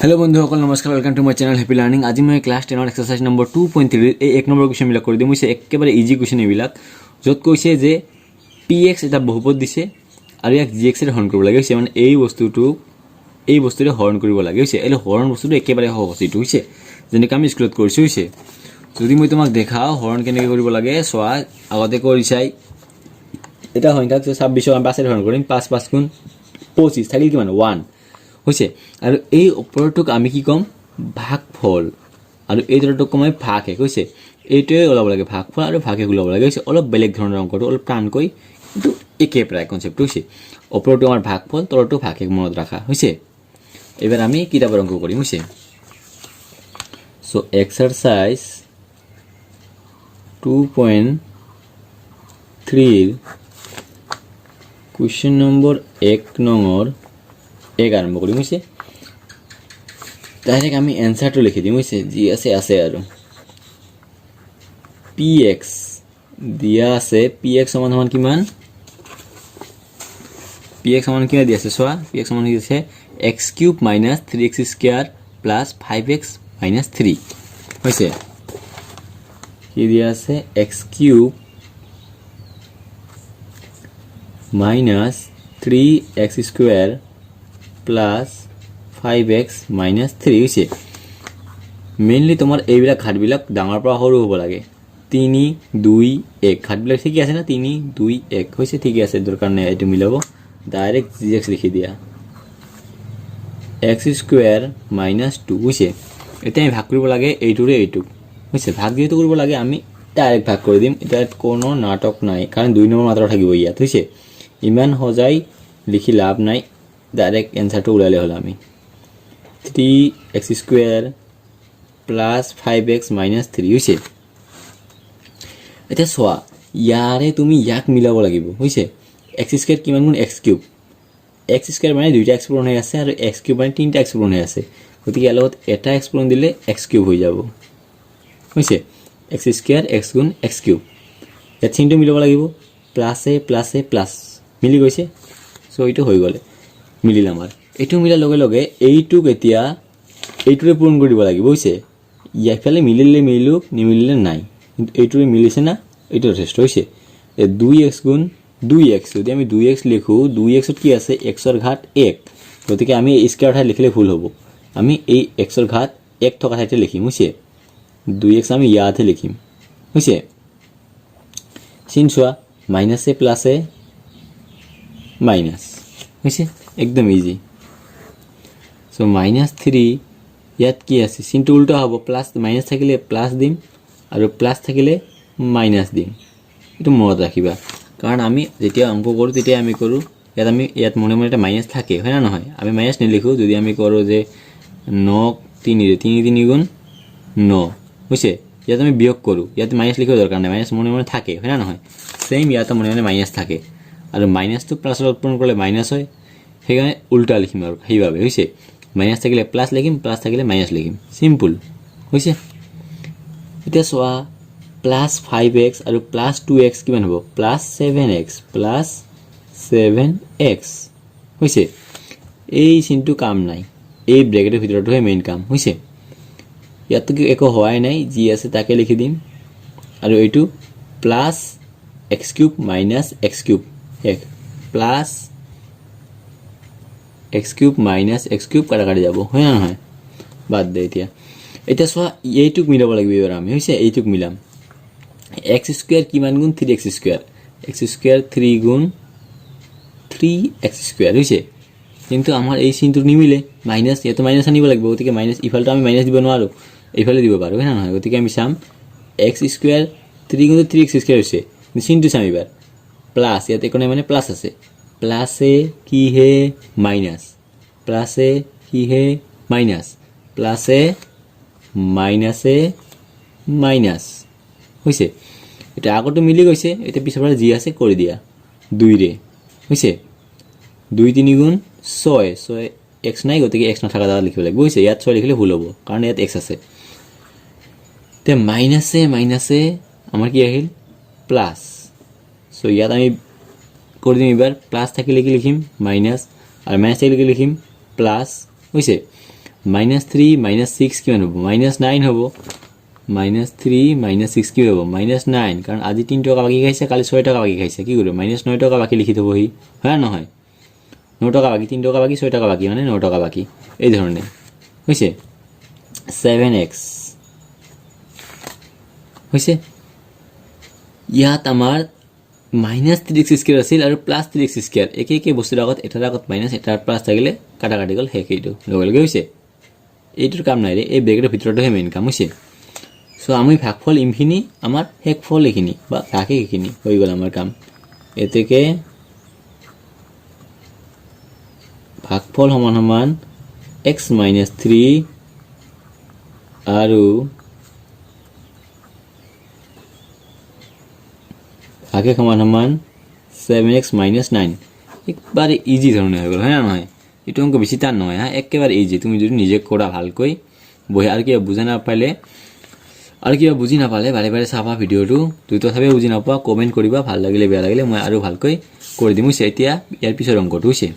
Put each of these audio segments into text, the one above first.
Hello बंधुসকল नमस्कार welcome to my channel happy learning. आज मैं क्लास 10 एक्सरसाइज नम्बर 2.3 एक नम्बर क्वेश्चन बिला कर दिम। एकेबारे इजी क्वेश्चन एबिलाक যত কৈছে যে px এটা বহুপদ দিছে আৰু ইয়াক gx এৰে হৰণ কৰিব লাগে হৈছে, মানে এই বস্তুৰে হৰণ কৰিব লাগে হৈছে। এই হৰণ বস্তুটো একেবাৰে সহজ এইটো হৈছে, যেনেকৈ আমি স্কুলত কৰিছো হৈছে। যদি মই তোমাক দেখাও হৰণ কেনেকৈ কৰিব লাগে চোৱা, আগতে কৰিছাই। এটা সংখ্যাক 26 আমি 5 এৰে হৰণ কৰিম। 5 5 গুণ 25 থাকিল কিমান 1 হৈছে। আৰু এই ওপৰটোক আমি কি কম ভাগফল, আৰু এই দৰটোক কম আমি ভাগশেষ হৈছে। এইটোৱে ওলাব লাগে ভাগফল আৰু ভাগশেষ ওলাব লাগে হৈছে। অলপ বেলেগ ধৰণৰ অংকটো অলপ টানকৈ, কিন্তু একে প্ৰায় কনচেপ্টটো হৈছে। ওপৰটো আমাৰ ভাগফল, তলটো ভাগশেষ মনত ৰাখা হৈছে। এবাৰ আমি কিতাপৰ অংক কৰিম হৈছে। সো এক্সাৰসাইজ 2.3 কুৱেশ্যন নম্বৰ 1 নঙৰ 1 আৰম্ভ কৰিম হৈছে। ডাইৰেক্ট আমি এনসাৰটো লিখি দিম হৈছে, যি আছে আছে। আৰু px দিয়া আছে, px সমান সমান কিমান, px সমান কিমান দিয়া আছে চোৱা। px সমান হৈছে x³ - 3x² + 5x - 3 হৈছে। কি দিয়া আছে x³ - 3x² + 5x - 3 হৈছে। মেইনলি তোমাৰ এইবিলাক ঘাটবিলাক ডাঙৰ পৰা সৰু হ'ব লাগে। 3 2 1 ঘাটবিলাক ঠিকই আছে না, 3 2 1 হৈছে, ঠিকই আছে। দৰকাৰ নাই এইটো মিলাব, ডাইৰেক্ট gx লিখি দিয়া। x² - 2 হৈছে। এতিয়া আমি ভাগ কৰিব লাগে এইটোৰে এইটোক হৈছে। ভাগ যেহেতু কৰিব লাগে আমি ডাইৰেক্ট ভাগ কৰি দিম। এটা কোনো নাটক নাই, কাৰণ 2 নম্বৰ মাত্ৰা থাকিব ইয়াত হৈছে। ইমান সজাই লিখি লাভ নাই, ডাইৰেক্ট এনসারটো ওলালে হ'ল। আমি 3x² + 5x - 3 হৈছে। এতিয়া চোৱা, ইয়াৰে তুমি ইয়াক মিলাব লাগিব হৈছে। x² কিমান গুণ x³ x² মানে 2টা x পূৰণ হৈ আছে, আৰু x³ মানে 3টা x পূৰণ হৈ আছে। গতিকে ইয়াৰ লগত এটা x পূৰণ দিলে x³ হৈ যাব হৈছে। x² x গুণ x³। ইয়াত চিনটো মিলাব লাগিব, প্লাছে প্লাছে প্লাছ মিলি গৈছে। সো এইটো হৈ গ'লে মিলিল আমাৰ। এইটো মিলাৰ লগে লগে এইটোক এতিয়া এইটোৰে পূৰণ কৰিব লাগিব হৈছে। ইয়াৰফালে মিলিলে মিলিলোঁ, নিমিলিলে নাই, কিন্তু এইটোৰে মিলিছে না, এইটো যথেষ্ট হৈছে। 2x গুণ 2x, যদি আমি 2x লিখোঁ, 2xত কি আছে xৰ ঘাত 1, গতিকে আমি স্কোৱাৰ ঠাইত লিখিলে ভুল হ'ব। আমি এই xৰ ঘাত 1 থকা ঠাইতে লিখিম হৈছে। 2x আমি ইয়াতহে লিখিম হৈছে। চিন চোৱা, মাইনাছে প্লাছে মাইনাছ হৈছে, একদম ইজি। সো -3 ইয়াত কি আছে, চিনটো উল্টা হ'ব। প্লাছ মাইনাছ থাকিলে প্লাছ দিম, আৰু প্লাছ থাকিলে মাইনাছ দিম। এইটো মনত ৰাখিবা, কাৰণ আমি যেতিয়া অংক কৰোঁ তেতিয়া আমি কৰোঁ ইয়াত মনে মনে এটা মাইনাছ থাকে, হয় না নহয়। আমি মাইনাছ নিলিখোঁ। যদি আমি কৰোঁ যে 9 3 3 গুণ 9 হৈছে, ইয়াত আমি বিয়োগ কৰোঁ, ইয়াত মাইনাছ লিখিব দৰকাৰ নাই, মাইনাছ মনে মনে থাকে, হয় না নহয়। সেম ইয়াত মনে মনে মাইনাছ থাকে, আৰু মাইনাছটো প্লাছৰ উৎপন্ন কৰিলে মাইনাছ হয়। সেইকাৰণে উল্টা লিখিম, আৰু সেইভাবে হৈছে। মাইনাছ থাকিলে প্লাছ লিখিম, প্লাছ থাকিলে মাইনাছ লিখিম, চিম্পুল হৈছে। এতিয়া চোৱা, +5x আৰু +2x কিমান হ'ব, +7x +7x হৈছে। এই চিনটো কাম নাই, এই ব্ৰেকেটৰ ভিতৰতহে মেইন কাম হৈছে। ইয়াতো একো হোৱাই নাই, যি আছে তাকে লিখি দিম। আৰু এইটো +x³ - x³ plus x³ - x³ কাটাকাটি যাব, হয় না নহয়। বাদ দে এতিয়া। এতিয়া চোৱা, এইটোক মিলাব লাগিব এবাৰ আমি হৈছে। এইটোক মিলাম। x² কিমান গুণ 3x², x² 3 গুণ 3x² হৈছে। কিন্তু আমাৰ এই চিনটো নিমিলে, মাইনাছ, ইয়াতো মাইনাছ আনিব লাগিব। গতিকে মাইনাছ, ইফালটো আমি মাইনাছ দিব নোৱাৰোঁ, এইফালে দিব পাৰোঁ, হয় না নহয়। গতিকে আমি চাম x² 3 গুণ 3x² হৈছে। চিনটো চাম এবাৰ, প্লাছ, ইয়াত একো নাই মানে প্লাছ আছে। প্লাছে কিহে মাইনাছ, প্লাছে কিহে মাইনাছ, প্লাছে মাইনাছে মাইনাছ হৈছে। এতিয়া আগতো মিলি গৈছে, এতিয়া পিছৰ পৰা যি আছে কৰি দিয়া 2ৰে হৈছে। 2 3 গুণ 6 6 x নাই, গতিকে x নথকা জেগাত লিখিব লাগিব হৈছে। ইয়াত 6 লিখিলে ভুল হ'ব, কাৰণ ইয়াত x আছে। এতিয়া মাইনাছে মাইনাছে আমাৰ কি আহিল প্লাছ। সো ইয়াত আমি কৰি দিম এবাৰ। প্লাছ থাকিলে কি লিখিম মাইনাছ, আৰু মাইনাছ থাকিলে কি লিখিম প্লাছ হৈছে। -3 -6 কিমান হ'ব -9 হ'ব -3 -6 কি হ'ব -9 কাৰণ আজি 3 টকা বাকি খাইছে কালি 6 টকা বাকি খাইছে কি কৰিব -9 টকা বাকি লিখি থব হি হয় নহয় 9 টকা বাকি 3 টকা বাকি 6 টকা বাকি মানে 9 টকা বাকি এই ধৰণে হৈছে 7x হৈছে ইয়াত আমাৰ -3x² আছিল আৰু +3x² একে বস্তুৰ আগত এটাৰ আগত মাইনাস এটাৰ প্লাস থাকিলে কাটা কাটি গল হেক এইটো লগে লগে হৈছে এইটোৰ কাম নাই ৰে এই ব্ৰেকেটৰ ভিতৰতহে মেইন কাম হৈছে সো আমি ভাগফল ইমখিনি আমাৰ হেকফল এখিনি বা ভাগে এখিনি হৈ গল আমাৰ কাম এতেকে ভাগফল সমান সমান x - 3 আৰু ভাগে সমান সমান 7x - 9 একবাৰে ইজি ধৰণে হৈ গল হয় না নহয় এটো অঙ্ক বেছি টান নহয় হা একেবারে ইজি তুমি যদি নিজে কৰা ভালকৈ বহি আৰু কিবা বুজা না পালে আৰু কিবা বুজি না পালে বাৰে বাৰে চাবা ভিডিওটো তুই তথাপি বুজি না পা কমেন্ট কৰিবা ভাল লাগিলে বেয়া লাগিলে মই আৰু ভালকৈ কৰি দিম এতিয়া ইয়াৰ পিছৰ অঙ্কটো হৈছে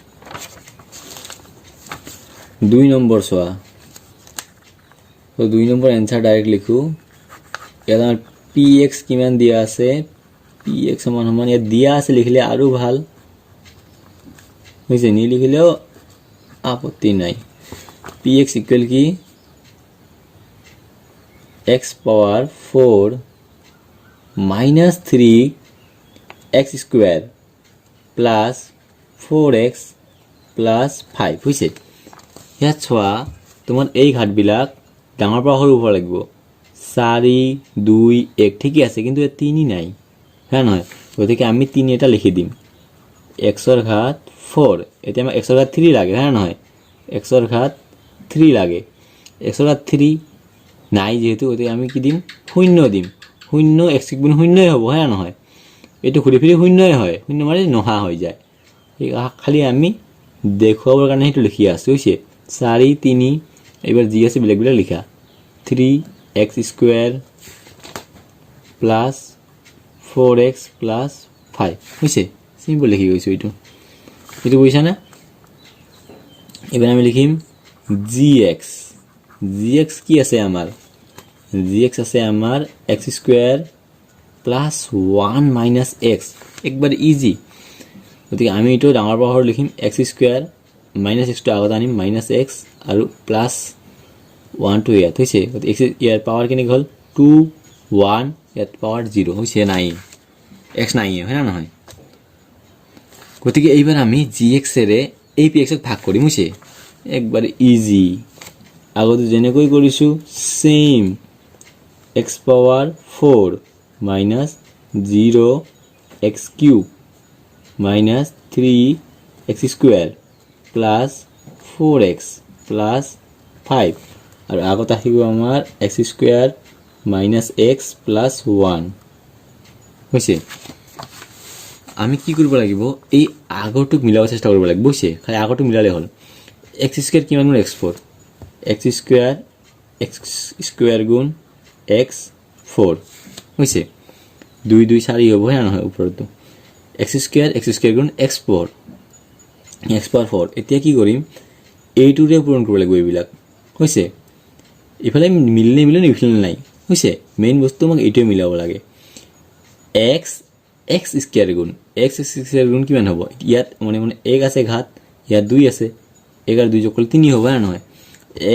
2 নম্বৰ সোয়া তো 2 নম্বৰ आंसर ডাইৰেক্ট লিখো ইয়াত আমাৰ px কিমান দিয়া আছে px সমান সমান ইয়াত দিয়া আছে লিখিলে আৰু ভাল হৈছে নি লিখিলেও আপত্তি নাই px ইকুয়াল কি x power 4 minus 3 x square plus 4x plus 5 হৈছে ইয়াত ছোৱা তোমাৰ এই ঘাটবিলাক ডাঙৰ পৰা সৰু হ'ব লাগিব 4 2 1 ঠিকই আছে কিন্তু 3 নাই হ্যাঁ নহয় গতিকে আমি 3 এটা লিখি দিম x ৰ ঘাত 4 এতিয়া আমাক x ৰ ঘাত 3 লাগে হ্যাঁ নহয় x ৰ ঘাত 3 লাগে x ৰ ঘাত 3 নাই যেহেতু গতিকে আমি কি দিম 0 দিম 0 x গুণ 0 হ'ব হ্যাঁ নহয় এটো ঘুৰি ফিৰি 0 হয় 0 মানে নহা হৈ যায় এই খালি আমি দেখুৱাবৰ কাৰণে এটো লিখি আছো হৈছে 4 3 এবাৰ জি আছে বেলেগ বেলেগ লিখা 3x square plus 4x plus 5 হৈছে সিম্পল লিখি গৈছো এটো বুঝছা না এবাৰ আমি লিখিম gx কি আছে আমাৰ gx আছে আমাৰ x square plus 1 minus x একবাৰ ইজি গতিকে আমি এটো ডাঙৰ পাৱাৰ লিখিম x square minus x টো আগত আনিম minus x আৰু plus 1 to ইয়াত হৈছে গতিকে x ইয়াৰ পাৱাৰ কিনে হ'ল 2 1 ইয়াত পাৱাৰ 0 হৈছে নাই x নাই হয় না নহয় গতিকে এইবাৰ আমি gx এৰে এই px ক ভাগ কৰিম হৈছে একবাৰ ইজি আগতে যেনেকৈ কৰিছো same x power 4 minus 0 x cube minus 3 x square plus 4x plus 5 আৰু আগত আহিব আমাৰ x square minus x plus 1 হৈছে আমি কি কৰিব লাগিব এই আগৰটোক মিলাব চেষ্টা কৰিব লাগিব বুঝছে খালি আগৰটো মিলালে হ'ল x square কিমান গুণ x4 x square গুণ x4 হৈছে 2 2 4 হ'ব হ্যাঁ নহয় উপৰটো x square গুণ x4 x power 4 এতিয়া কি কৰিম এইটোৰে পূৰণ কৰিব লাগিব এইবিলাক হৈছে ইফালে মিলনে ইফালে নাই হৈছে মেইন বস্তু মোক এইটোৱে মিলাব লাগে x square গুণ x square গুণ কিমান হ'ব ইয়াত মানে 1 আছে ঘাত ইয়াত 2 আছে 1 আর 2 যোগ করলে 3 হবে না নহয়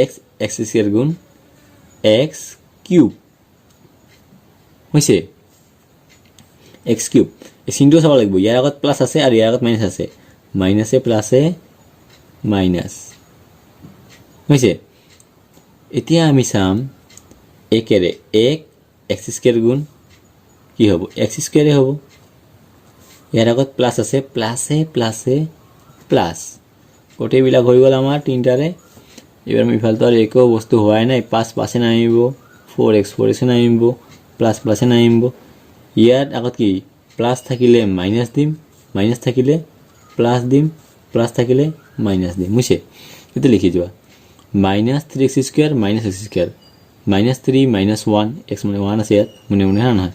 x square গুণ x কিউব হৈছে x কিউব এই চিনটো চাব লাগিব ইয়াৰ আগত প্লাস আছে আৰু ইয়াৰ আগত মাইনাস আছে মাইনাসে প্লাসে মাইনাস হৈছে এতিয়া আমি চাম একেৰে 1 x square গুণ কি হ'ব x square হ'ব ইয়াৰ আগত প্লাস আছে প্লাসে প্লাসে প্লাস গোটেইবিলাক হৈ গল আমাৰ তিনটাৰে এবাৰ আমি ফালতো আৰু একো বস্তু হোৱাই নাই 5 পাছে নামিব 4x নামিব প্লাস প্লাসে নামিব ইয়াত আগত কি প্লাস থাকিলে মাইনাস দিম মাইনাস থাকিলে প্লাস দিম প্লাস থাকিলে মাইনাস দিম মুছে এতে লিখি যোৱা -3x square minus x square -3 -1 x মানে 1 আছে ইয়াত মনে মনে না নহয়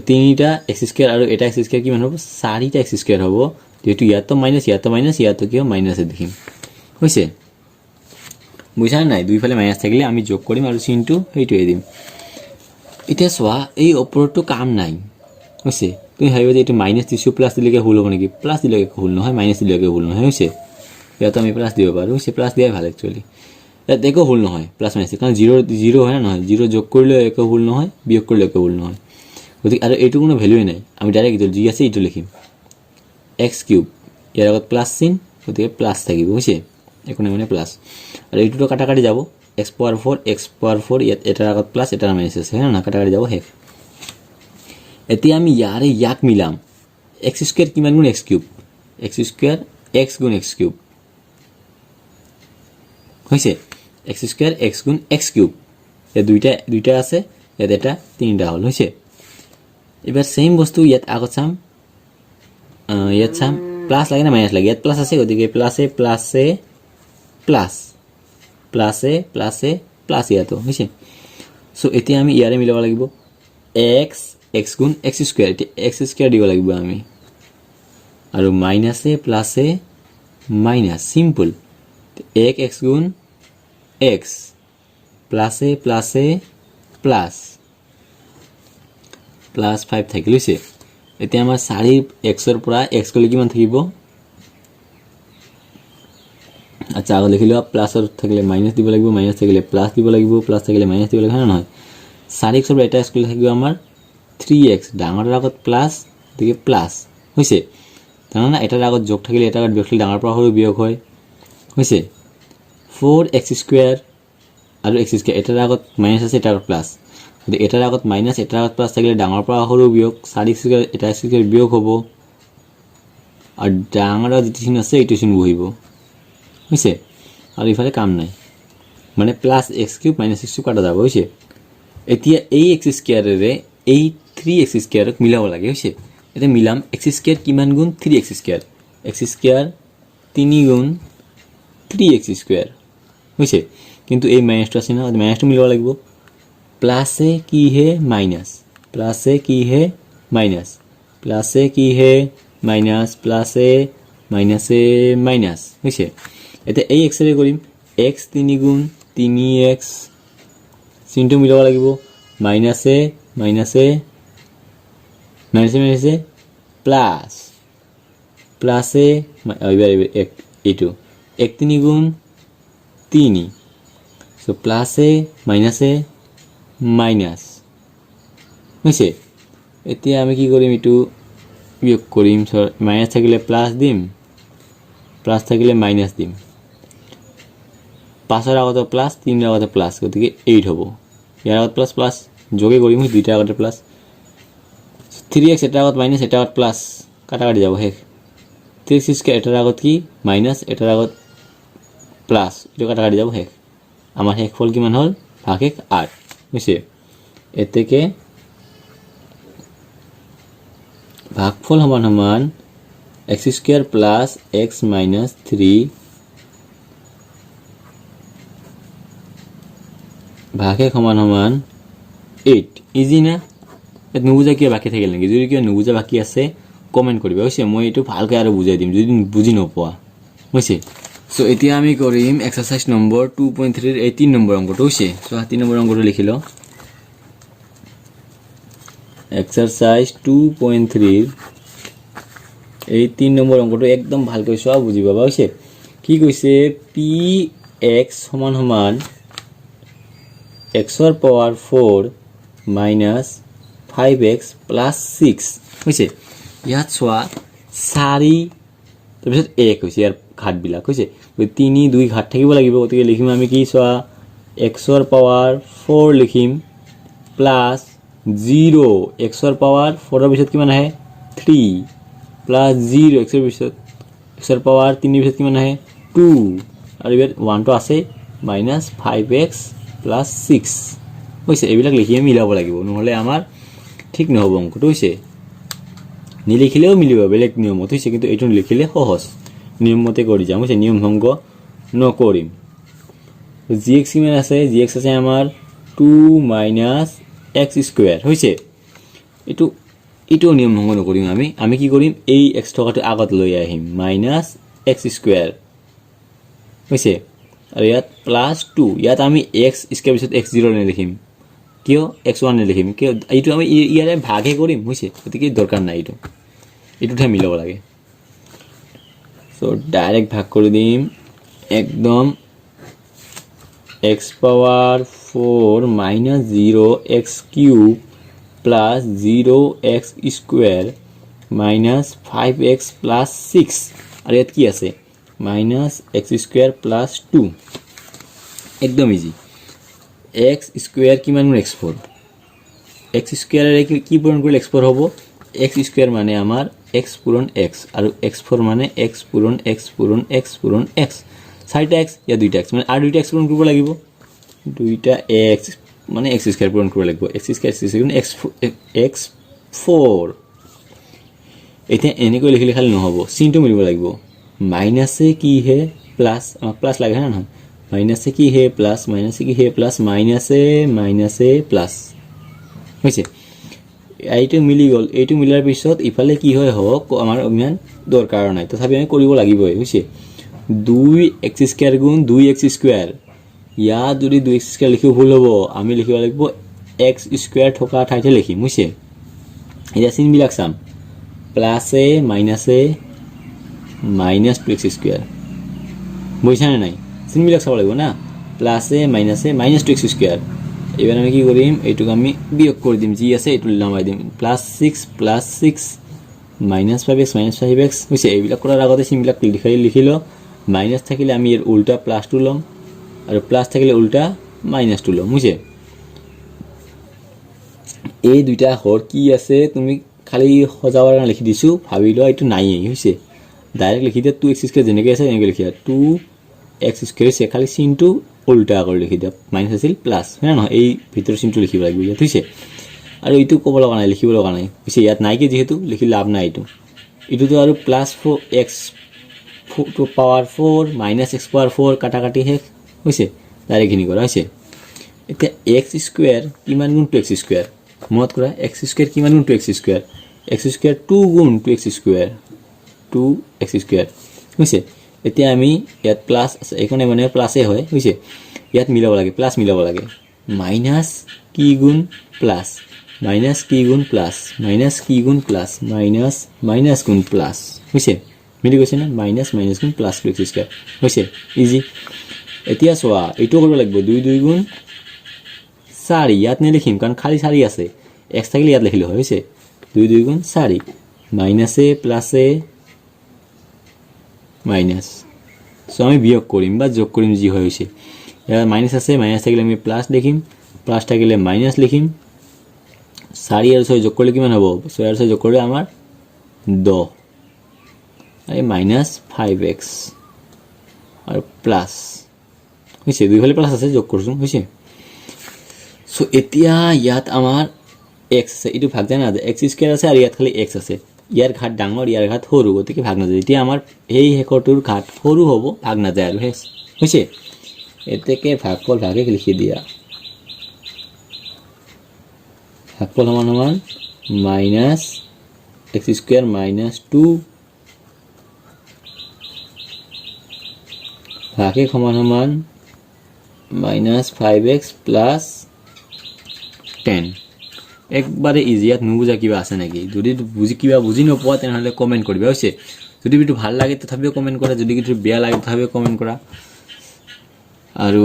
তিনিটা x square আৰু এটা x square কিমান হ'ব 4টা x square হ'ব যেটো ইয়াত তো মাইনাস ইয়াত তো মাইনাস ইয়াত তো কি মাইনাস এ দেখিম হৈছে বুঝা নাই দুইফালে মাইনাছ থাকিলে আমি যোগ কৰিম আৰু চিনটো সেইটোৱে দিম এতিয়া চোৱা এই ওপৰটো কাম নাই হৈছে তুমি ভাবিবা যে এইটো মাইনাছ দিছোঁ প্লাছ দিলেকে ভুল হ'ব নেকি প্লাছ দিলেকে ভুল নহয় মাইনাছ দিলেকে ভুল নহয় হৈছে ইয়াত আমি প্লাছ দিব পাৰোঁ হৈছে প্লাছ দিয়াই ভাল একচুৱেলি ইয়াত একো ভুল নহয় প্লাছ মাইনাছ কাৰণ জিৰ' হয় না নহয় জিৰ' যোগ কৰিলেও একো ভুল নহয় বিয়োগ কৰিলেও একো ভুল নহয় গতিকে আৰু এইটো কোনো ভেলুৱে নাই আমি ডাইৰেক্ট এইটো যি আছে এইটো লিখিম এক্স কিউব ইয়াৰ আগত প্লাছ চিন গতিকে প্লাছ থাকিব হৈছে একো নাই মানে প্লাছ আৰু এইটোতো কাটাকাটি যাব এক্স পাৱাৰ 4 ইয়াত এটাৰ আগত প্লাছ এটাৰ মাইনাছ আছে হয় না কাটাকাটি যাব শেষ এতিয়া আমি ইয়াক মিলাম এক্স স্কোয়াৰ কিমান গুণ x cube x square x গুণ এক্স কিউব হৈছে এক্স স্কোয়াৰ এক্স গুণ এক্স কিউব ইয়াত দুইটা আছে ইয়াত এটা তিনিটা হ'ল হৈছে এবাৰ সেম বস্তু ইয়াত আগত চাম ইয়াত চাম প্লাছ লাগে না মাইনাছ লাগে ইয়াত প্লাছ আছে গতিকে প্লাছে প্লাছে প্লাছ প্লাছে প্লাছে প্লাছ ইয়াতো হৈছে সো এতিয়া আমি ইয়াৰে মিলাব লাগিব এক্স গুণ এক্স স্কোয়াৰ এতিয়া এক্স স্কোয়াৰ দিব লাগিব আমি আৰু মাইনাছে প্লাছে মাইনাছ সিম্পল এক্স গুণ এক্স প্লাছে প্লাছে প্লাছ প্লাছ 5 থাকিল হৈছে এতিয়া আমাৰ 4x পৰা x কলে কিমান থাকিব আচ্ছা আগত লিখিলো প্লাছৰ থাকিলে মাইনাছ দিব লাগিব মাইনাছ থাকিলে প্লাছ দিব লাগিব প্লাছ থাকিলে মাইনাছ দিব লাগিব না নহয় 4x পৰা এটা x কলে থাকিব আমাৰ 3x ডাঙৰৰ আগত প্লাছ দিকে প্লাছ হৈছে তাৰমানে এটাৰ আগত যোগ থাকিলে এটাৰ আগত বিয়োগ থাকিলে ডাঙৰ পৰা সৰু বিয়োগ হয় হৈছে 4x স্কয়াৰ আৰু x স্কয়াৰ এটাৰ আগত মাইনাছ আছে এটাৰ আগত প্লাছ যদি এটাৰ আগত মাইনাছ এটাৰ আগত প্লাছ থাকিলে ডাঙৰ পৰা সৰু বিয়োগ 4x স্কয়াৰ এটা স্কয়াৰ বিয়োগ হ'ব আৰু ডাঙৰৰ যিটো চিন আছে এইটো চিন বহিব হৈছে আৰু ইফালে কাম নাই মানে plus x cube minus x cube কাটা যাব হৈছে এতিয়া এই x স্কয়াৰেৰে এই 3x স্কয়াৰক মিলাব লাগে হৈছে এটা মিলাম x স্কয়াৰ কিমান গুণ 3x স্কয়াৰ x স্কয়াৰ 3 গুণ 3x স্কয়াৰ হৈছে কিন্তু এই মাইনাসটো আছে না মাইনাসটো মিলাব লাগিব প্লাসে কি হে মাইনাস প্লাসে কি হে মাইনাস প্লাসে কি হে মাইনাস প্লাসে মাইনাসে মাইনাস হৈছে এটা এই x ৰে কৰিম x 3 গুণ 3x চিনটো মিলাব লাগিব মাইনাসে মাইনাসে মাইনাসে মাইনাসে প্লাস প্লাসে এবাৰ এইটো 1 3 গুণ 3 সো প্লাসে মাইনাসে মাইনাস হৈছে এতিয়া আমি কি কৰিম এটো বিয়োগ কৰিম মাইনাস থাকিলে প্লাস দিম প্লাস থাকিলে মাইনাস দিম 5 এর আগতে প্লাস 3 এর আগতে প্লাস গতিকে 8 হ'ব ইয়াৰ আগত প্লাস প্লাস যোগে কৰিম দুইটা আগতে প্লাস 3x এটাৰ আগত মাইনাস এটাৰ আগত প্লাস কাটাকাটি যাব শেষ 3x স্কয়াৰ এটাৰ আগত কি মাইনাস এটাৰ আগত প্লাস এটো কাটাকাটি যাব শেষ আমাৰ শেষ ফল কিমান হ'ল ভাগশেষ 8 হৈছে এতেকে ভাগফল সমান সমান x square plus x minus 3 ভাগশেষ সমান সমান 8 ইজি না এত নুবুজা কি বাকি থাকিল নেকি যদি কি নুবুজা বাকি আছে কমেন্ট কৰিবা হৈছে মই এটো ভালকৈ আৰু বুজাই দিম যদি বুজি নপোৱা হৈছে সো এতিয়া আমি কৰিম এক্সাৰসাইজ নম্বৰ 2.3 এৰ 3 নম্বৰ অঙ্কটো হৈছে সো 3 নম্বৰ অঙ্কটো লিখিলো এক্সাৰসাইজ 2.3 এই 3 নম্বৰ অঙ্কটো একদম ভালকৈ চোৱা বুজি পাবা হৈছে কি কৈছে px সমান সমান x ৰ পাৱাৰ 4 মাইনাস 5x প্লাস 6 হৈছে ইয়াত চোৱা 4 তাৰপিছত 1 হৈছে ইয়াৰ ঘাট বিলাক হৈছে 3 2 ঘাট থাকিব লাগিব গতিকে লিখিম আমি কি চোৱা x ৰ পাৱাৰ 4 লিখিম প্লাস 0 x ৰ পাৱাৰ 4 ৰ পিছত কিমান আহে 3 প্লাস 0 x ৰ পিছত x ৰ পাৱাৰ 3 ৰ পিছত কিমান আহে 2 আৰু ইয়াত 1 টো আছে মাইনাস 5x প্লাস 6 হৈছে এইবিলাক লিখি মিলাব লাগিব নহলে আমাৰ ঠিক নহব অঙ্কটো হৈছে নিলিখিলেও মিলিব বেলেগ নিয়মত হৈছে কিন্তু এইটো লিখিলে সহজ নিয়ম মতে কৰি যাম হৈছে নিয়ম ভংগ নকৰিম gx কিমান আছে gx আছে আমাৰ 2 মাইনাস x স্কয়াৰ হৈছে এটো নিয়ম ভংগ নকৰিম আমি কি কৰিম এই x টকাটো আগত লৈ আহিম মাইনাস x স্কয়াৰ হৈছে আৰু ইয়াত +2 ইয়াত আমি x স্কয়াৰ পিছত x0 লিখিম কিয় x1 লিখিম কিয় এইটো আমি ইয়াৰে ভাগহে কৰিম হৈছে গতিকে দৰকাৰ নাই এইটোহে মিলাব লাগে সো ডাইৰেক্ট ভাগ কৰি দিম একদম x power 4 minus 0x cube plus 0x square minus 5x plus 6 আৰু ইয়াত কি আছে minus x square plus 2 একদম ইজি x square কিমান গুণ x4 x square এর কি পূরণ করলে x4 হবে x square মানে আমার x পূরণ x আর x4 মানে x পূরণ x পূরণ x পূরণ x চাৰিটা x ইয়া দুইটা x মানে আৰ দুইটা x পূৰণ কৰিব লাগিব দুইটা x মানে x square পূৰণ কৰিব লাগিব x square x4 এটা এনে কই লিখিলে খালি নহব চিনটো মিলিব লাগিব মাইনাসে কি হে প্লাস আমাক প্লাস লাগে না নহয় মাইনাসে কি হে প্লাস মাইনাসে কি হে প্লাস মাইনাসে প্লাস হইছে এইটো মিলি গল এইটো মিলাৰ পিছত ইফালে কি হয় হওক আমাৰ ইমান দৰকাৰ নাই তথাপি আমি কৰিব লাগিবই হইছে 2x স্কয়াৰ গুণ 2x স্কয়াৰ ইয়া যদি 2x স্কয়াৰ লিখিব ভুল হ'ব আমি লিখিব লাগিব x স্কয়াৰ থকা ঠাইতে লিখিম হইছে এটা চিন বিলাক চাম প্লাসে মাইনাসে minus 2x square বুঝছেন নাই চিন বিলাক চাব লাগিব না প্লাসে মাইনাসে minus 2x square এবাৰ আমি কি কৰিম এইটো আমি বিয়োগ কৰি দিম জি আছে এইটো লমাই দিম +6 minus 5x হৈছে এইবিলাক কৰাৰ আগতে চিন বিলাক লিখিলো মাইনাস থাকিলে আমি এৰ উল্টা +2 লম আৰু প্লাস থাকিলে উল্টা -2 লম বুঝছে এই দুইটা হৰ কি আছে তুমি খালি সজাবৰ কাৰণে লিখি দিছো ভাবিলো এইটো নাইয়ে হৈছে ডাইরেক্ট লিখি দিয়া 2x স্কয়ার যেনেকৈ আছে এনেকৈ লিখিয়া 2x স্কয়ার সে খালি চিনটো উল্টা কৰি লিখি দিয়া মাইনাস আছিল প্লাস হয় না এই ভিতৰ চিনটো লিখিব লাগিব ইয়াত হৈছে আৰু এইটো ক'ব লগা নাই লিখিব লগা নাই হৈছে ইয়াত নাই কি যেহেতু লিখি লাভ নাই এইটো তো আৰু +4x two power 4 - x power 4 কাটাকাটি হে হৈছে ডাইৰেক্ট হিনি কৰা হৈছে এতিয়া x স্কয়াৰ কিমান গুণ 2x স্কয়াৰ মত কৰা x স্কয়ার কিমান গুণ 2x স্কয়ার x স্কয়ার 2 গুণ 2x স্কয়ার 2x স্কয়ার হৈছে এতিয়া আমি ইয়াত প্লাস আছে এখানে মানে প্লাসে হয় হৈছে ইয়াত মিলাব লাগে প্লাস মিলাব লাগে মাইনাস কি গুণ প্লাস মাইনাস কি গুণ প্লাস মাইনাস কি গুণ প্লাস মাইনাস মাইনাস গুণ প্লাস হৈছে মিলি গৈছে না মাইনাস মাইনাস গুণ প্লাস 2x স্কয়ার হৈছে ইজি এতিয়া সোয়া এটো কৰিব লাগিব 2 2 গুণ 4 ইয়াত নে লিখিম কাৰণ খালি 4 আছে x থাকিলে ইয়াত লিখিলে হৈছে 2 2 গুণ 4 মাইনাসে প্লাসে মাইনাস সো আমি বিয়োগ কৰিম বা যোগ কৰিম জি হৈছে ইয়াত মাইনাস আছে মাইনাস থাকিলে আমি প্লাস লিখিম প্লাস থাকিলে মাইনাস লিখিম 4 আৰু 6 যোগ কৰিলে কিমান হ'ব 6 আৰু 6 যোগ কৰিলে আমাৰ 10 এই মাইনাস 5x আৰু প্লাস হৈছে দুইফালে প্লাস আছে যোগ কৰছো হৈছে সো এতিয়া ইয়াত আমাৰ x আছে ইটো ভাগ যায় না x স্কয়াৰ আছে আৰু ইয়াত খালি x আছে ইয়াৰ ঘাট ডাঙৰ ইয়াৰ ঘাট সৰু গতিকে ভাগ না যায় এতিয়া আমাৰ এই হেকৰটোৰ ঘাট সৰু হ'ব ভাগ না যায় আৰু হৈছে এতেকে ভাগফল ভাগে লিখি দিয়া ভাগফল সমান মাইনাস x স্কয়ার মাইনাস 2 ভাগে সমান মাইনাস 5x প্লাস 10 একবারে ইজিয়াত নুবুজা কিবা আছে নাকি যদি বুজি নপোৱা তেনেহলে কমেন্ট কৰিবা হৈছে যদি ভিডিও ভাল লাগে তথাপিও কমেন্ট কৰা যদি কিছু বেয়া লাগে তথাপিও কমেন্ট কৰা আৰু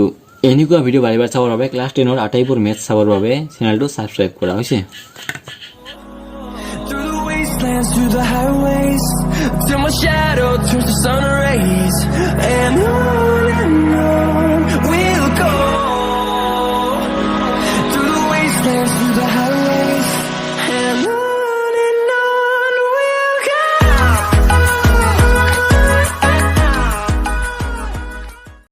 এনেকুৱা ভিডিও বাৰে বাৰে চাবৰ বাবে ক্লাস 10 ৰ আটাইবোৰ মেথছ চাবৰ বাবে চেনেলটো সাবস্ক্ৰাইব কৰা হৈছে through the highways till my shadow turns to sun rays and on we'll go through the wastelands through the highways and on